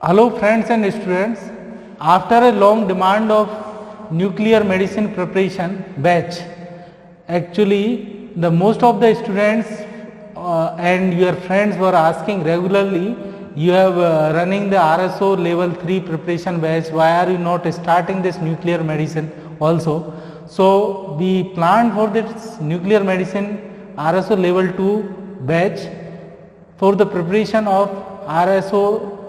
Hello friends and students, after a long demand of nuclear medicine preparation batch, actually the most of the students and your friends were asking regularly, you have running the RSO level 3 preparation batch, why are you not starting this nuclear medicine also? So we planned for this nuclear medicine RSO level 2 batch for the preparation of RSO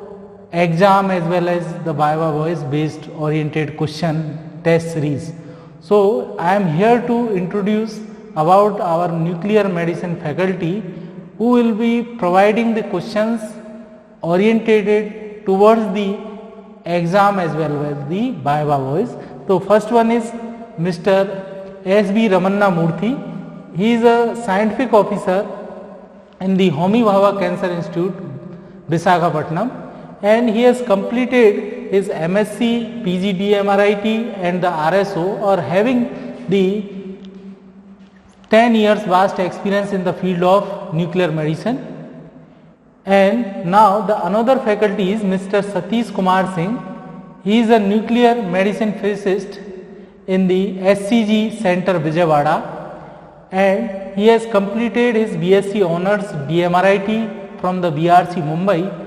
exam as well as the Viva voice based oriented question test series. So I am here to introduce about our nuclear medicine faculty who will be providing the questions orientated towards the exam as well as the Viva voice. So first one is Mr. S.B. Ramanna Murthy. He is a scientific officer in the Homi Bhabha Cancer Institute, Visakhapatnam, and he has completed his MSc, PG DMRIT and the RSO, or having the 10 years vast experience in the field of nuclear medicine. And now the another faculty is Mr. Satish Kumar Singh. He is a nuclear medicine physicist in the SCG Center Vijayawada, and he has completed his BSc Honours DMRIT from the BRC Mumbai,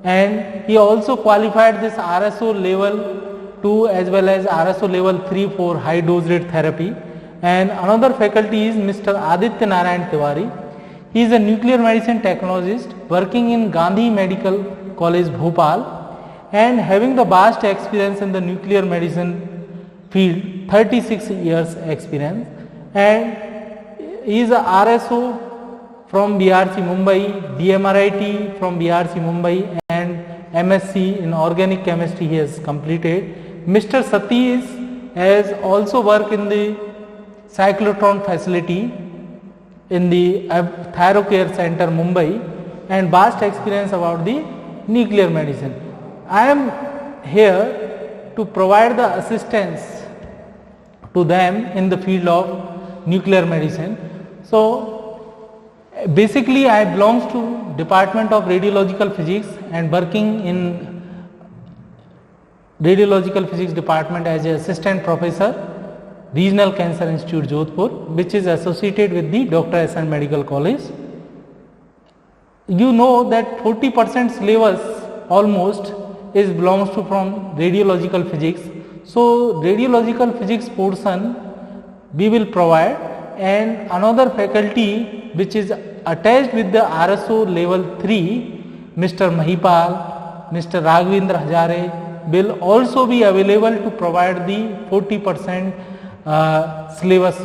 and he also qualified this RSO level 2 as well as RSO level 3 for high dose rate therapy. And another faculty is Mr. Aditya Narayan Tiwari. He is a nuclear medicine technologist working in Gandhi Medical College Bhopal and having the vast experience in the nuclear medicine field, 36 years experience, and he is a RSO from BRC Mumbai, DMRIT from BRC Mumbai, and MSc in organic chemistry he has completed. Mr. Satish has also worked in the cyclotron facility in the Thyrocare Center Mumbai and vast experience about the nuclear medicine. I am here to provide the assistance to them in the field of nuclear medicine. So basically I belongs to Department of Radiological Physics and working in Radiological Physics Department as an assistant professor, Regional Cancer Institute Jodhpur, which is associated with the Dr. S.N. Medical College. You know that 40% syllabus almost is belongs to from radiological physics. So radiological physics portion we will provide, and another faculty which is attached with the RSO level 3, Mr. Mahipal, Mr. Raghavendra Hazare will also be available to provide the 40% syllabus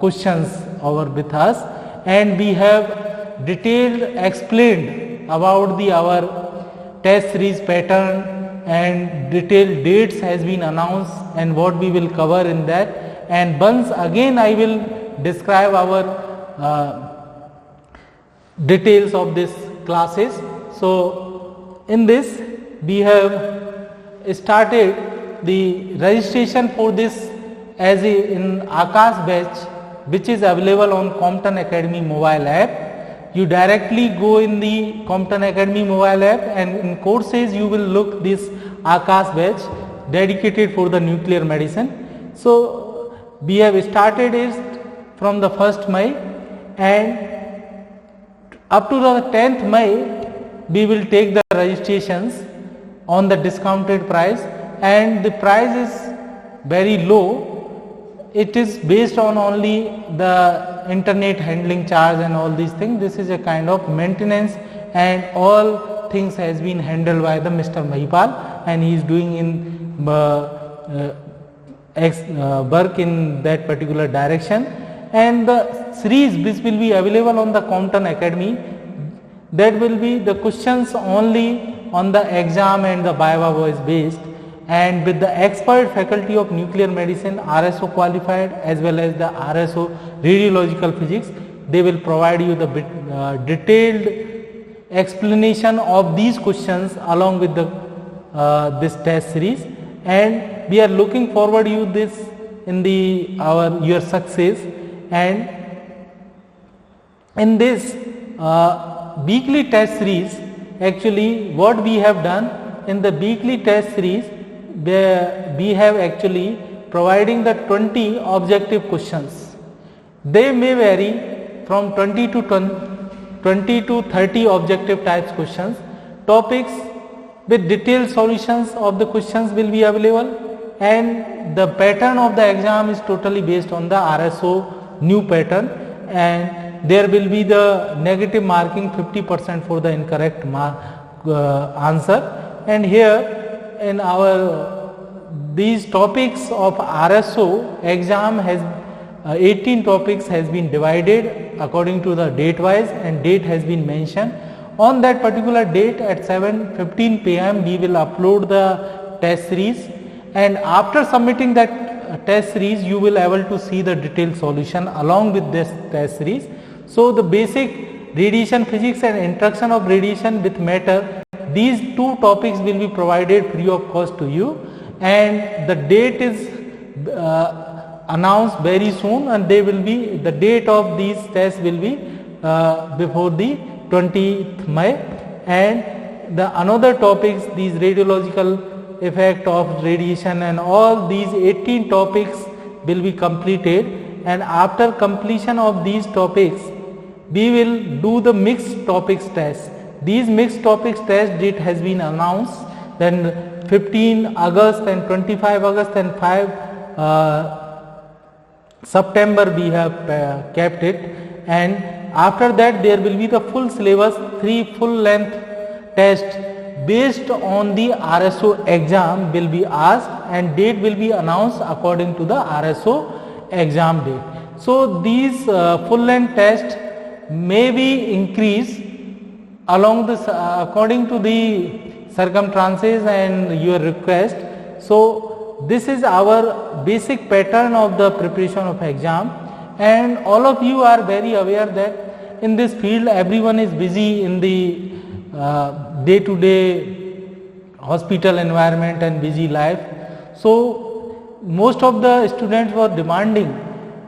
questions over with us, and we have detailed explained about the our test series pattern, and detailed dates has been announced and what we will cover in that. And once again I will describe our details of this classes. So in this we have started the registration for this as in Akash batch, which is available on Compton Academy mobile app. You directly go in the Compton Academy mobile app, and in courses you will look this Akash batch dedicated for the nuclear medicine. So we have started it from the 1st May, and up to the 10th May we will take the registrations on the discounted price, and the price is very low. It is based on only the internet handling charge and all these things. This is a kind of maintenance, and all things has been handled by the Mr. Mahipal, and he is doing in work in that particular direction. And the series which will be available on the Compton Academy, that will be the questions only on the exam and the Viva voice based, and with the expert faculty of nuclear medicine, RSO qualified as well as the RSO radiological physics. They will provide you the detailed explanation of these questions along with the this test series, and we are looking forward you this in the your success. And in this weekly test series, actually what we have done, in the weekly test series, we have actually providing the 20 objective questions. They may vary from 20 to 30 objective types questions. Topics with detailed solutions of the questions will be available, and the pattern of the exam is totally based on the RSO new pattern, and there will be the negative marking 50% for the incorrect answer. And here in our these topics of RSO exam has 18 topics has been divided according to the date wise, and date has been mentioned. On that particular date at 7:15 p.m. we will upload the test series, and after submitting that test series you will able to see the detailed solution along with this test series. So the basic radiation physics and introduction of radiation with matter, these two topics will be provided free of cost to you, and the date is announced very soon, and they will be the date of these tests will be before the 20th May. And the another topics, these radiological effect of radiation and all these 18 topics will be completed, and after completion of these topics we will do the mixed topics test. These mixed topics test date has been announced, then 15 August and 25 August and 5 September we have kept it, and after that there will be the full syllabus, 3 full length tests based on the RSO exam will be asked, and date will be announced according to the RSO exam date. So these full length tests may be increased along this according to the circumstances and your request. So this is our basic pattern of the preparation of exam, and all of you are very aware that in this field everyone is busy in the day to day hospital environment and busy life. So most of the students were demanding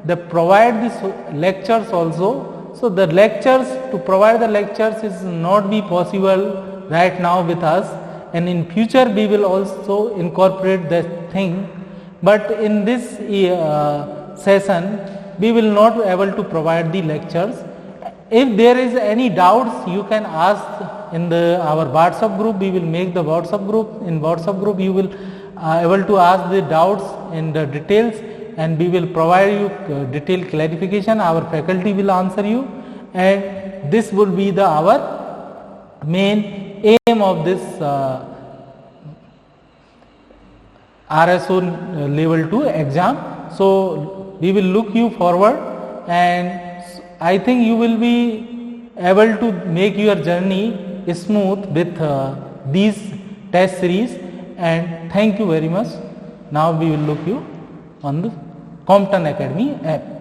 that provide these lectures also. So the lectures, to provide the lectures is not be possible right now with us, and in future we will also incorporate that thing, but in this session we will not be able to provide the lectures. If there is any doubts you can ask in our WhatsApp group. We will make the WhatsApp group. In WhatsApp group you will able to ask the doubts in the details, and we will provide you detailed clarification. Our faculty will answer you, and this will be our main aim of this RSO level 2 exam. So we will look you forward, and I think you will be able to make your journey smooth with these test series, and thank you very much. Now we will look you on the Compton Academy app.